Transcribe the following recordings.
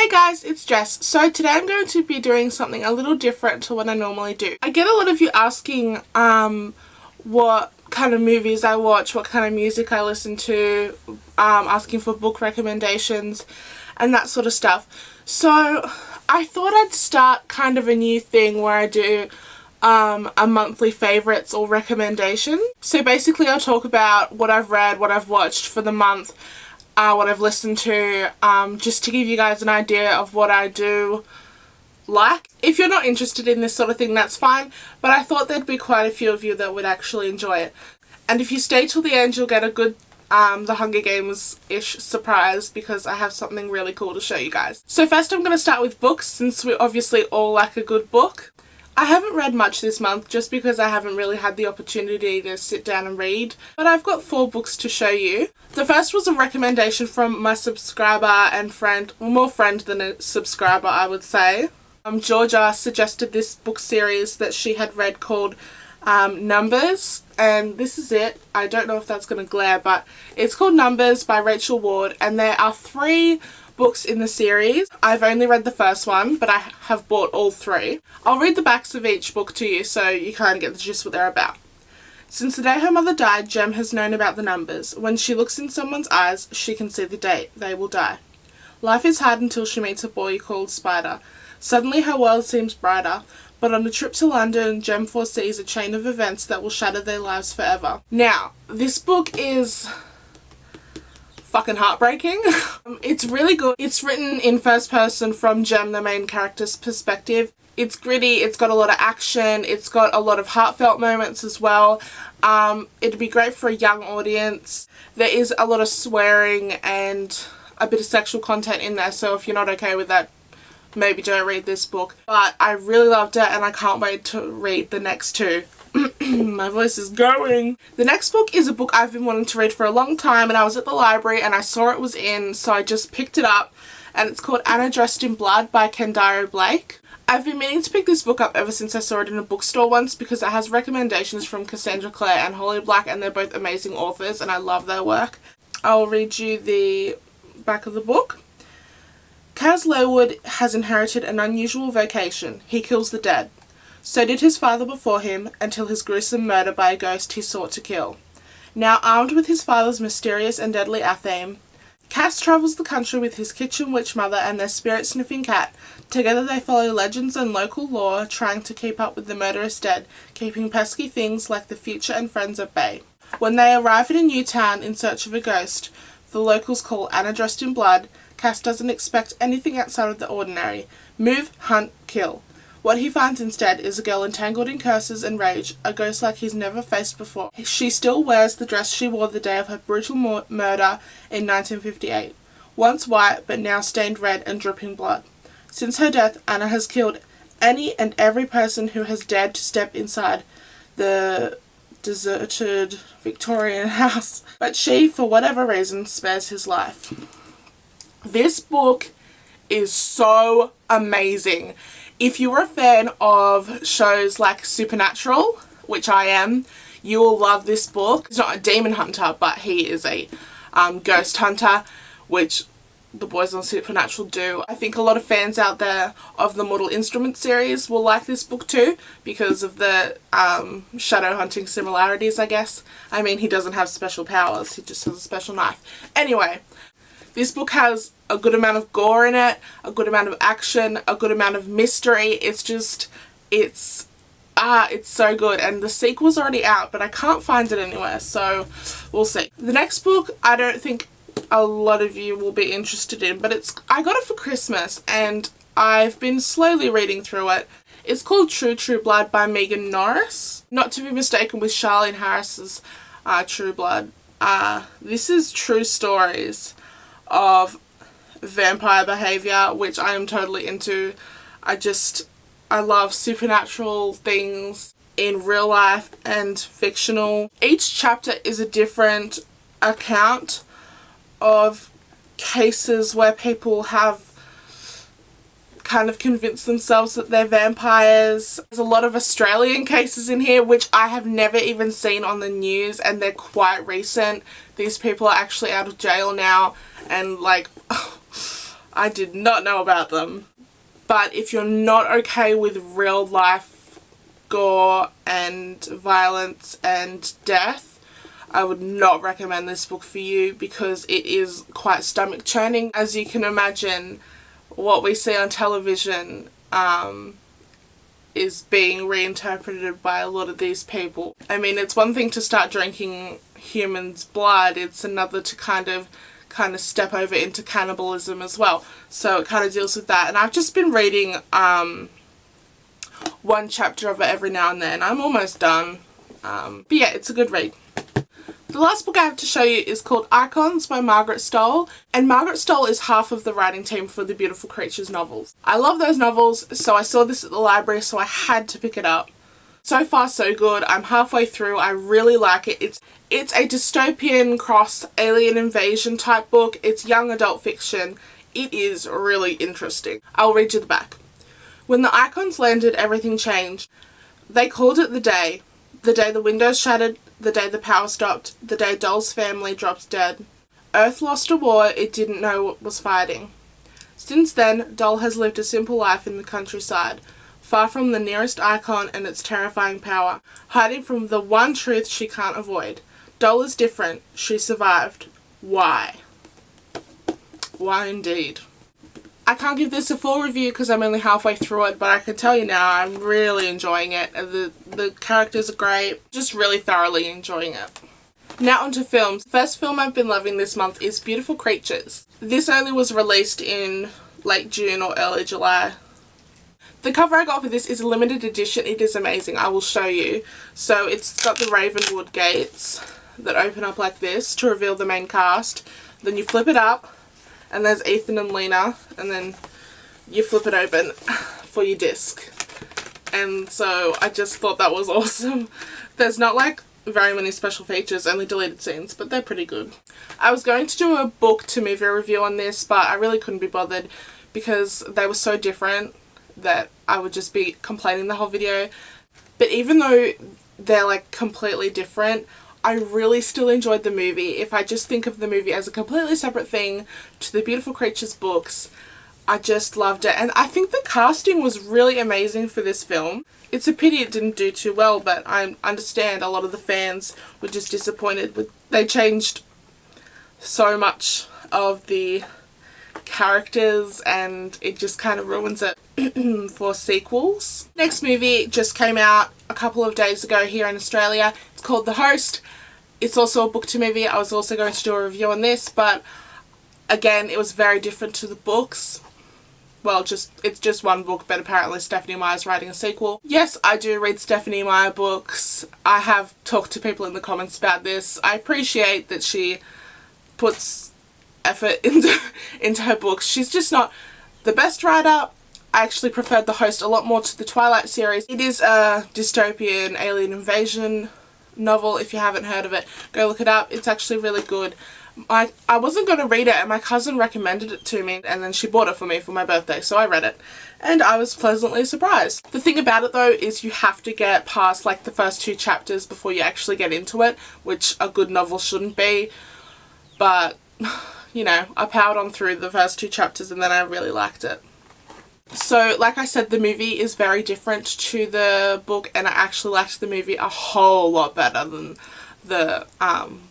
Hey guys, it's Jess. So today I'm going to be doing something a little different to what I normally do. I get a lot of you asking what kind of movies I watch, what kind of music I listen to, asking for book recommendations and that sort of stuff. So I thought I'd start kind of a new thing where I do a monthly favourites or recommendation. So basically I'll talk about what I've read, what I've watched for the month, what I've listened to, just to give you guys an idea of what I do like. If you're not interested in this sort of thing, that's fine, but I thought there'd be quite a few of you that would actually enjoy it. And if you stay till the end, you'll get a good The Hunger Games-ish surprise, because I have something really cool to show you guys. So first I'm going to start with books, since we obviously all like a good book. I haven't read much this month just because I haven't really had the opportunity to sit down and read, but I've got 4 books to show you. The first was a recommendation from my subscriber and friend, well, more friend than a subscriber I would say. Georgia suggested this book series that she had read called Numbers, and this is it. I don't know if that's going to glare, but it's called Numbers by Rachel Ward, and there are 3 books in the series. I've only read the first one, but I have bought all 3. I'll read the backs of each book to you so you kind of get the gist of what they're about. Since the day her mother died, Jem has known about the numbers. When she looks in someone's eyes, she can see the date they will die. Life is hard until she meets a boy called Spider. Suddenly her world seems brighter, but on a trip to London, Jem foresees a chain of events that will shatter their lives forever. Now, this book is fucking heartbreaking. It's really good. It's written in first person from Jem, the main character's perspective. It's gritty, it's got a lot of action, it's got a lot of heartfelt moments as well. It'd be great for a young audience. There is a lot of swearing and a bit of sexual content in there, so if you're not okay with that, maybe don't read this book. But I really loved it and I can't wait to read the next 2. My voice is going. The next book is a book I've been wanting to read for a long time, and I was at the library and I saw it was in, so I just picked it up, and it's called Anna Dressed in Blood by Kendare Blake. I've been meaning to pick this book up ever since I saw it in a bookstore once, because it has recommendations from Cassandra Clare and Holly Black, and they're both amazing authors and I love their work. I'll read you the back of the book. Kaz Lerwood has inherited an unusual vocation. He kills the dead. So did his father before him, until his gruesome murder by a ghost he sought to kill. Now armed with his father's mysterious and deadly athame, Cass travels the country with his kitchen witch mother and their spirit-sniffing cat. Together they follow legends and local lore, trying to keep up with the murderous dead, keeping pesky things like the future and friends at bay. When they arrive in a new town in search of a ghost the locals call Anna Dressed in Blood, Cass doesn't expect anything outside of the ordinary. Move, hunt, kill. What he finds instead is a girl entangled in curses and rage, a ghost like he's never faced before. She still wears the dress she wore the day of her brutal murder in 1958. Once white, but now stained red and dripping blood. Since her death, Anna has killed any and every person who has dared to step inside the deserted Victorian house. But she, for whatever reason, spares his life. This book is so amazing. If you're a fan of shows like Supernatural, which I am, you will love this book. He's not a demon hunter, but he is a ghost hunter, which the boys on Supernatural do. I think a lot of fans out there of the Mortal Instruments series will like this book too, because of the shadow hunting similarities, I guess. I mean, he doesn't have special powers, he just has a special knife. Anyway, this book has a good amount of gore in it, a good amount of action, a good amount of mystery. It's just, it's so good. And the sequel's already out, but I can't find it anywhere, so we'll see. The next book, I don't think a lot of you will be interested in, but I got it for Christmas and I've been slowly reading through it. It's called True True Blood by Megan Norris, not to be mistaken with Charlene Harris's True Blood. This is true stories of vampire behaviour, which I am totally into. I love supernatural things in real life and fictional. Each chapter is a different account of cases where people have kind of convinced themselves that they're vampires. There's a lot of Australian cases in here which I have never even seen on the news, and they're quite recent. These people are actually out of jail now, and like I did not know about them. But if you're not okay with real life gore and violence and death, I would not recommend this book for you because it is quite stomach churning. As you can imagine, what we see on television is being reinterpreted by a lot of these people. I mean, it's one thing to start drinking humans' blood, it's another to kind of step over into cannibalism as well. So it kind of deals with that. And I've just been reading one chapter of it every now and then. I'm almost done. But yeah, it's a good read. The last book I have to show you is called Icons by Margaret Stohl, and Margaret Stohl is half of the writing team for the Beautiful Creatures novels. I love those novels, so I saw this at the library, so I had to pick it up. So far so good. I'm halfway through. I really like it. It's a dystopian cross alien invasion type book. It's young adult fiction. It is really interesting. I'll read you the back. When the Icons landed, everything changed. They called it the day the windows shattered, the day the power stopped, the day Doll's family dropped dead. Earth lost a war it didn't know what was fighting. Since then, Doll has lived a simple life in the countryside, far from the nearest icon and its terrifying power, hiding from the one truth she can't avoid. Doll is different. She survived. Why? Why indeed? I can't give this a full review because I'm only halfway through it, but I can tell you now I'm really enjoying it. The characters are great. Just really thoroughly enjoying it. Now onto films. The first film I've been loving this month is Beautiful Creatures. This only was released in late June or early July. The cover I got for this is a limited edition. It is amazing. I will show you. So it's got the Ravenwood gates that open up like this to reveal the main cast. Then you flip it up and there's Ethan and Lena, and then you flip it open for your disc. And so I just thought that was awesome. There's not like very many special features, only deleted scenes, but they're pretty good. I was going to do a book to movie review on this, but I really couldn't be bothered because they were so different that I would just be complaining the whole video. But even though they're like completely different, I really still enjoyed the movie. If I just think of the movie as a completely separate thing to the Beautiful Creatures books, I just loved it. And I think the casting was really amazing for this film. It's a pity it didn't do too well, but I understand a lot of the fans were just disappointed with. They changed so much of the characters and it just kind of ruins it for sequels. Next movie just came out a couple of days ago here in Australia. It's called The Host. It's also a book to movie. I was also going to do a review on this, but again, it was very different to the books. Well, it's just one book, but apparently Stephenie Meyer's writing a sequel. Yes, I do read Stephenie Meyer books. I have talked to people in the comments about this. I appreciate that she puts effort into her books. She's just not the best writer. I actually preferred The Host a lot more to the Twilight series. It is a dystopian alien invasion novel. If you haven't heard of it, go look it up. It's actually really good. I wasn't going to read it and my cousin recommended it to me and then she bought it for me for my birthday, so I read it and I was pleasantly surprised. The thing about it though is you have to get past like the first 2 chapters before you actually get into it, which a good novel shouldn't be, but you know, I powered on through the first 2 chapters and then I really liked it. So, like I said, the movie is very different to the book and I actually liked the movie a whole lot better than the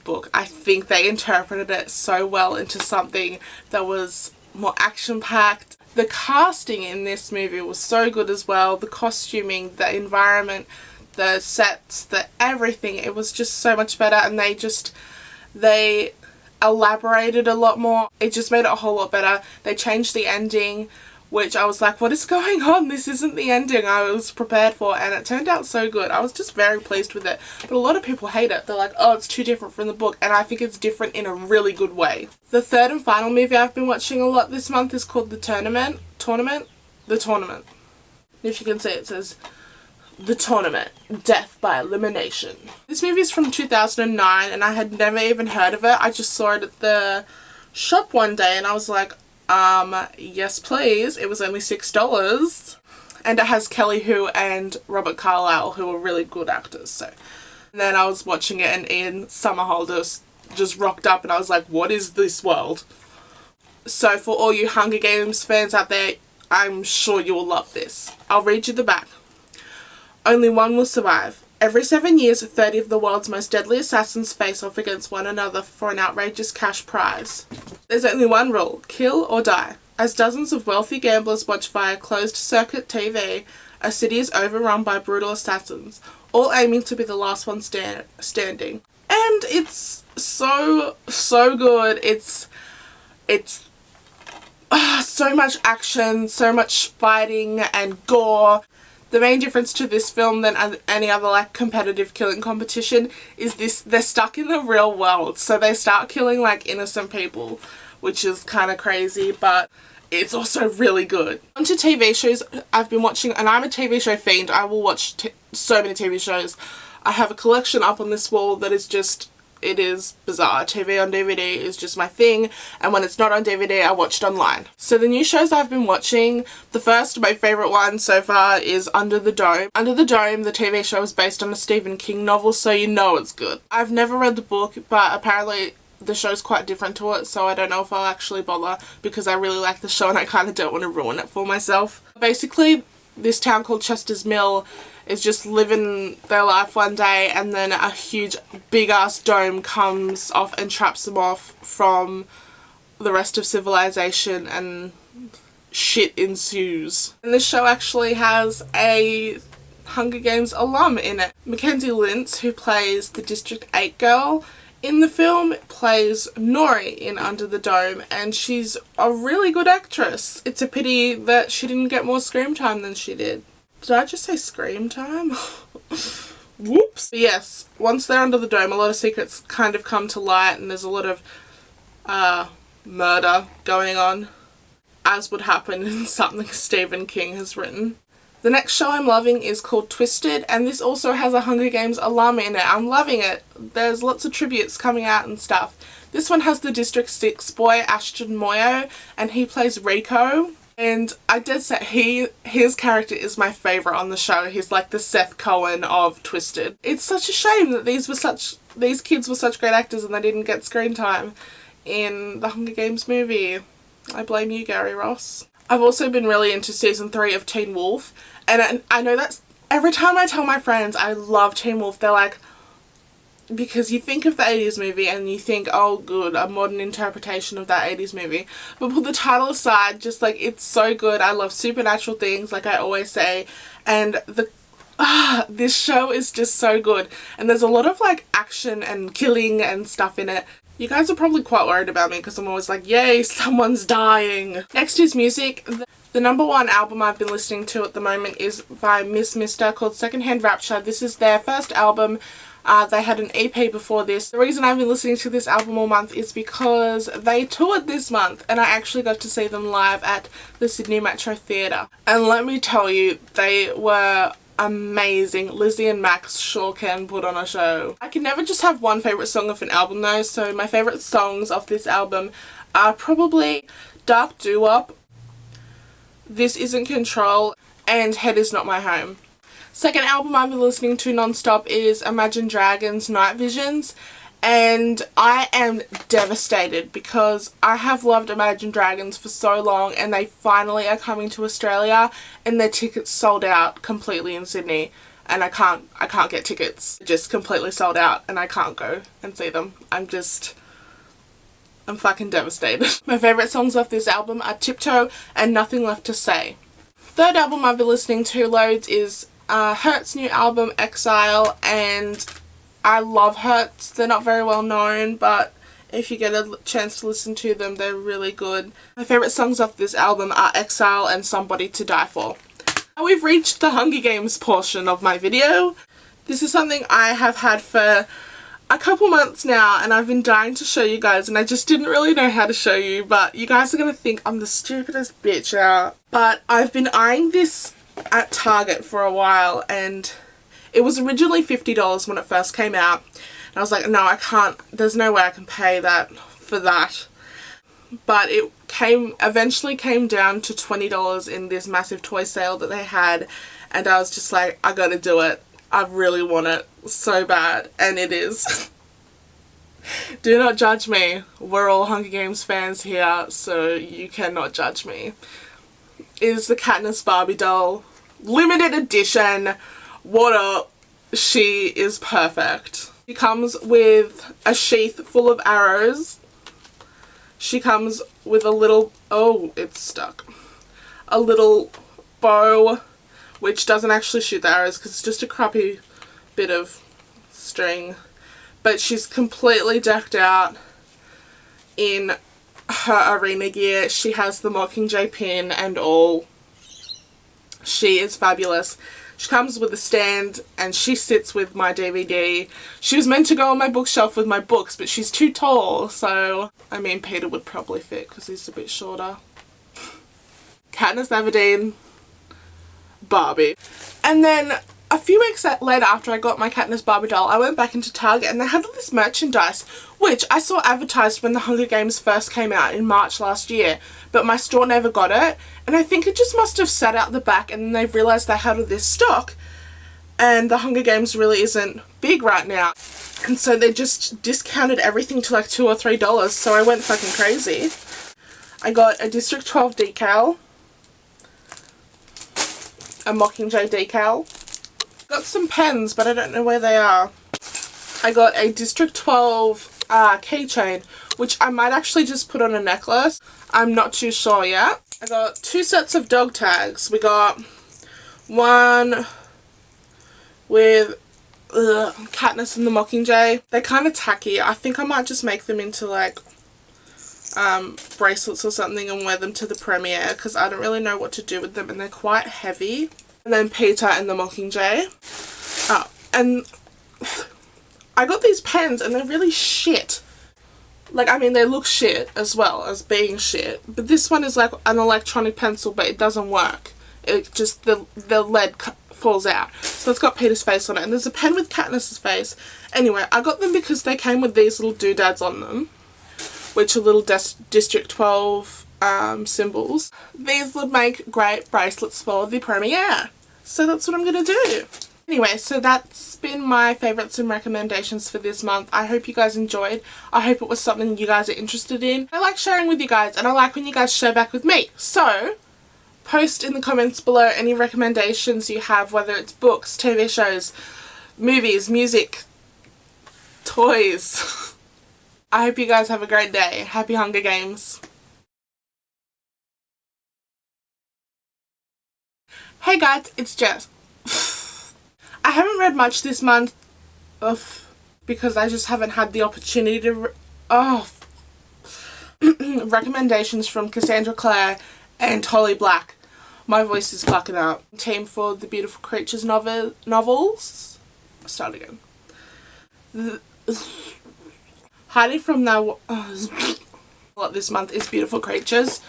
book. I think they interpreted it so well into something that was more action-packed. The casting in this movie was so good as well. The costuming, the environment, the sets, the everything. It was just so much better and they elaborated a lot more. It just made it a whole lot better. They changed the ending, which I was like, what is going on? This isn't the ending I was prepared for, and it turned out so good. I was just very pleased with it. But a lot of people hate it. They're like, oh, it's too different from the book, and I think it's different in a really good way. The third and final movie I've been watching a lot this month is called The Tournament. If you can see, it says The Tournament, Death by Elimination. This movie is from 2009 and I had never even heard of it. I just saw it at the shop one day and I was like, yes please. It was only $6 and it has Kelly Hu and Robert Carlyle, who are really good actors. So and then I was watching it and Ian Somerhalder just rocked up and I was like, what is this world? So for all you Hunger Games fans out there, I'm sure you will love this. I'll read you the back. Only one will survive. Every 7 years, 30 of the world's most deadly assassins face off against one another for an outrageous cash prize. There's only one rule: kill or die. As dozens of wealthy gamblers watch via closed-circuit TV, a city is overrun by brutal assassins, all aiming to be the last one standing. And it's so good. It's so much action, so much fighting and gore. The main difference to this film than any other like competitive killing competition is they're stuck in the real world, so they start killing like innocent people, which is kind of crazy, but it's also really good. On to TV shows I've been watching, and I'm a TV show fiend. I will watch so many TV shows. I have a collection up on this wall that is just, it is bizarre. TV on DVD is just my thing, and when it's not on DVD, I watch it online. So the new shows I've been watching, the first, my favourite one so far, is Under the Dome. Under the Dome, the TV show is based on a Stephen King novel, so you know it's good. I've never read the book, but apparently the show's quite different to it, so I don't know if I'll actually bother, because I really like the show and I kind of don't want to ruin it for myself. Basically, this town called Chester's Mill is just living their life one day, and then a huge big ass dome comes off and traps them off from the rest of civilization, and shit ensues. And this show actually has a Hunger Games alum in it. Mackenzie Lintz, who plays the District 8 girl in the film, plays Nori in Under the Dome, and she's a really good actress. It's a pity that she didn't get more screen time than she did. Did I just say scream time? Whoops. But yes, once they're under the dome, a lot of secrets kind of come to light, and there's a lot of murder going on, as would happen in something Stephen King has written. The next show I'm loving is called Twisted, and this also has a Hunger Games alum in it. I'm loving it. There's lots of tributes coming out and stuff. This one has the District 6 boy, Ashton Moyo, and he plays Rico. And I did say his character is my favourite on the show. He's like the Seth Cohen of Twisted. It's such a shame that these kids were such great actors and they didn't get screen time in the Hunger Games movie. I blame you, Gary Ross. I've also been really into season 3 of Teen Wolf, and I know that's, every time I tell my friends I love Teen Wolf, they're like, because you think of the 80s movie and you think, oh good, a modern interpretation of that 80s movie, but put the title aside, just like, it's so good. I love supernatural things, like I always say, and this show is just so good, and there's a lot of like action and killing and stuff in it. You guys are probably quite worried about me because I'm always like, yay, someone's dying. Next is music. The number one album I've been listening to at the moment is by Miss Mister, called Secondhand Rapture. This is their first album. They had an EP before this. The reason I've been listening to this album all month is because they toured this month, and I actually got to see them live at the Sydney Metro Theatre. And let me tell you, they were amazing. Lizzie and Max sure can put on a show. I can never just have one favourite song of an album though, so my favourite songs of this album are probably Dark Doo-Wop, This Isn't Control, and Head Is Not My Home. Second album I've been listening to non-stop is Imagine Dragons' Night Visions, and I am devastated because I have loved Imagine Dragons for so long, and they finally are coming to Australia, and their tickets sold out completely in Sydney, and I can't get tickets. Just completely sold out, and I can't go and see them. I'm fucking devastated. My favourite songs off this album are Tiptoe and Nothing Left to Say. Third album I've been listening to loads is Hurt's new album, Exile, and I love Hurts. They're not very well known, but if you get a chance to listen to them, they're really good. My favourite songs off this album are Exile and Somebody to Die For. Now we've reached the Hunger Games portion of my video. This is something I have had for a couple months now, and I've been dying to show you guys, and I just didn't really know how to show you, but you guys are going to think I'm the stupidest bitch out. But I've been eyeing this at Target for a while, and it was originally $50 when it first came out, and I was like, no, I can't, there's no way I can pay that for that. But it eventually came down to $20 in this massive toy sale that they had, and I was just like, I gotta do it. I really want it so bad, and it is. Do not judge me. We're all Hunger Games fans here, so you cannot judge me. Is the Katniss Barbie doll. Limited edition. What up? She is perfect. She comes with a sheath full of arrows. She comes with a little, oh, it's stuck. A little bow, which doesn't actually shoot the arrows because it's just a crappy bit of string. But she's completely decked out in her arena gear. She has the Mockingjay pin and all. She is fabulous. She comes with a stand and she sits with my DVD. She was meant to go on my bookshelf with my books, but she's too tall, so I mean Peter would probably fit because he's a bit shorter. Katniss Everdeen, Barbie. And then a few weeks later, after I got my Katniss Barbie doll, I went back into Target and they had all this merchandise, which I saw advertised when the Hunger Games first came out in March last year, but my store never got it, and I think it just must have sat out the back and then they've realised they had all this stock, and the Hunger Games really isn't big right now, and so they just discounted everything to like $2 or $3, so I went fucking crazy. I got a District 12 decal, a Mockingjay decal. Got some pens, but I don't know where they are. I got a District 12 keychain, which I might actually just put on a necklace. I'm not too sure yet. I got 2 sets of dog tags. We got one with Katniss and the Mockingjay. They're kind of tacky. I think I might just make them into like bracelets or something and wear them to the premiere because I don't really know what to do with them and they're quite heavy. And then Peter and the Mockingjay. Oh, and I got these pens and they're really shit. Like, I mean, they look shit as well as being shit. But this one is like an electronic pencil, but it doesn't work. It just, the lead falls out. So it's got Peter's face on it. And there's a pen with Katniss's face. Anyway, I got them because they came with these little doodads on them, which are little District 12 symbols. These would make great bracelets for the premiere. So that's what I'm going to do. Anyway, so that's been my favourites and recommendations for this month. I hope you guys enjoyed. I hope it was something you guys are interested in. I like sharing with you guys and I like when you guys share back with me. So, post in the comments below any recommendations you have, whether it's books, TV shows, movies, music, toys. I hope you guys have a great day. Happy Hunger Games. Hey guys, it's Jess. I haven't read much this month because I just haven't had the opportunity to recommendations from Cassandra Clare and Holly Black. My voice is fucking up. Team for the Beautiful Creatures novels. Start again. Hiding from now. What this month is Beautiful Creatures.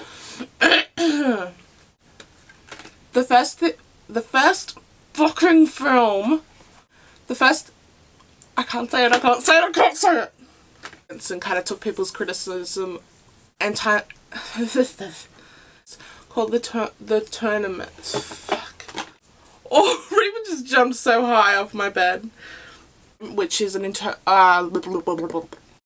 The first fucking film. I can't say it. And kind of took people's criticism and called the tournament. Fuck. Oh, Reba just jumped so high off my bed. Which is an